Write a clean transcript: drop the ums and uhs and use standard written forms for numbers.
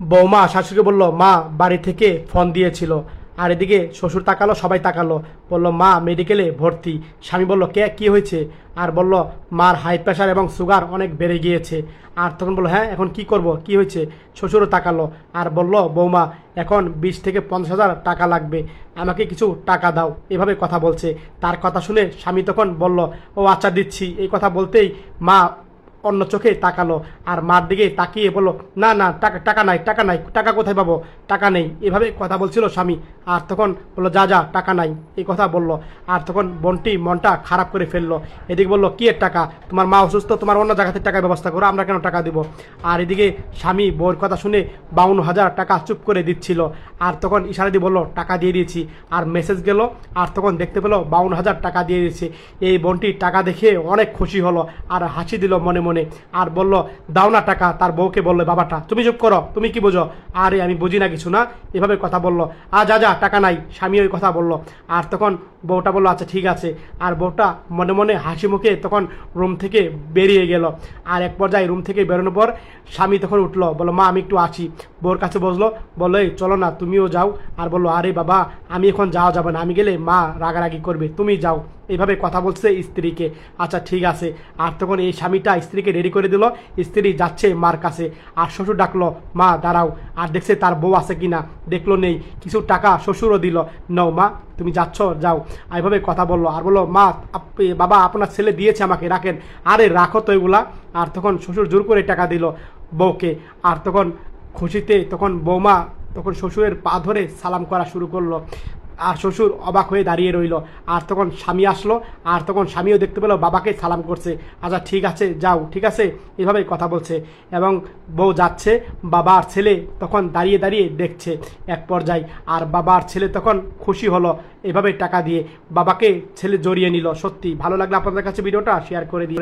বৌমা শাশুড়িকে বলল, মা বাড়ি থেকে ফোন দিয়েছিল। আর এদিকে শ্বশুর তাকালো, সবাই তাকালো, বলল মা মেডিকেলে ভর্তি। স্বামী বলল, কে কি হয়েছে? আর বলল মার হাই প্রেশার এবং সুগার অনেক বেড়ে গিয়েছে। আর তখন বলল, হ্যাঁ এখন কি করব, কি হয়েছে? শ্বশুরও তাকালো আর বলল, বৌমা এখন 20 থেকে 50 হাজার টাকা লাগবে, আমাকে কিছু টাকা দাও। এভাবে কথা বলছে। তার কথা শুনে স্বামী তখন বলল, ও আচ্ছা দিচ্ছি। এই কথা বলতেই মা অন্য চোখে তাকালো আর মার দিকে তাকিয়ে বলল, না না, টাকা টাকা নাই, টাকা নাই, টাকা কোথায় পাবো, টাকা নেই। এভাবে কথা বলছিল স্বামী। আর তখন বললো, যা যা, টাকা নাই, এই কথা বলল। আর তখন বোনটি মনটা খারাপ করে ফেললো। এদিকে বললো, কি এর টাকা, তোমার মা অসুস্থ, তোমার অন্য জায়গা থেকে টাকার ব্যবস্থা করো, আমরা কেন টাকা দিব? আর এদিকে স্বামী বউর কথা শুনে 52 হাজার টাকা চুপ করে দিচ্ছিল। আর তখন ইশারা দিয়ে বললো, টাকা দিয়ে দিয়েছি। আর মেসেজ গেল। আর তখন দেখতে পেলো 52 হাজার টাকা দিয়ে দিয়েছে। এই বোনটি টাকা দেখে অনেক খুশি হলো আর হাসি দিল মনে মনে। আর বলল, দাও না টাকা। তার বউকে বললো, বাবাটা তুমি চুপ করো, তুমি কি বোঝো? আরে আমি বুঝি না কিছু না, এভাবে কথা বললো। যা যা, টাকা নাই, স্বামী ওই কথা বললো। আর তখন বউটা বললো, আচ্ছা ঠিক আছে। আর বউটা মনে মনে হাসি মুখে তখন রুম থেকে বেরিয়ে গেল। আর এক পর্যায়ে রুম থেকে বেরোনোর পর স্বামী তখন উঠলো, বললো, মা আমি একটু আছি। বউর কাছে বসলো, বললো, এই চলো না, তুমিও যাও। আর বললো, আরে বাবা আমি এখন যাওয়া যাবে না, আমি গেলে মা রাগারাগি করবে, তুমি যাও। এইভাবে কথা বলছে স্ত্রীকে। আচ্ছা ঠিক আছে। আর তখন এই স্বামীটা স্ত্রীকে রেডি করে দিল। স্ত্রী যাচ্ছে মার কাছে। আর শ্বশুর ডাকলো, মা দাঁড়াও। আর দেখছে তার বউ আছে কিনা, দেখলো নেই। কিছু টাকা শ্বশুরও দিল, নাও মা তুমি যাচ্ছ, যাও। এইভাবে কথা বললো। আর বললো, মা বাবা আপনার ছেলে দিয়েছে আমাকে, রাখেন। আরে রাখো তো এগুলা। আর তখন শ্বশুর জোর করে টাকা দিল বউকে। আর তখন খুশিতে তখন বৌমা তখন শ্বশুরের পা ধরে সালাম করা শুরু করলো। আর শ্বশুর অবাক হয়ে দাঁড়িয়ে রইল। আর তখন স্বামী আসলো। আর তখন স্বামীও দেখতে পেলো বাবাকে সালাম করছে। আচ্ছা ঠিক আছে, যাও, ঠিক আছে, এভাবেই কথা বলছে। এবং বউ যাচ্ছে, বাবা আর ছেলে তখন দাঁড়িয়ে দাঁড়িয়ে দেখছে এক পর্যায়ে। আর বাবা আর ছেলে তখন খুশি হলো এভাবে টাকা দিয়ে। বাবাকে ছেলে জড়িয়ে নিল। সত্যি ভালো লাগলে আপনাদের কাছে ভিডিওটা শেয়ার করে দিই।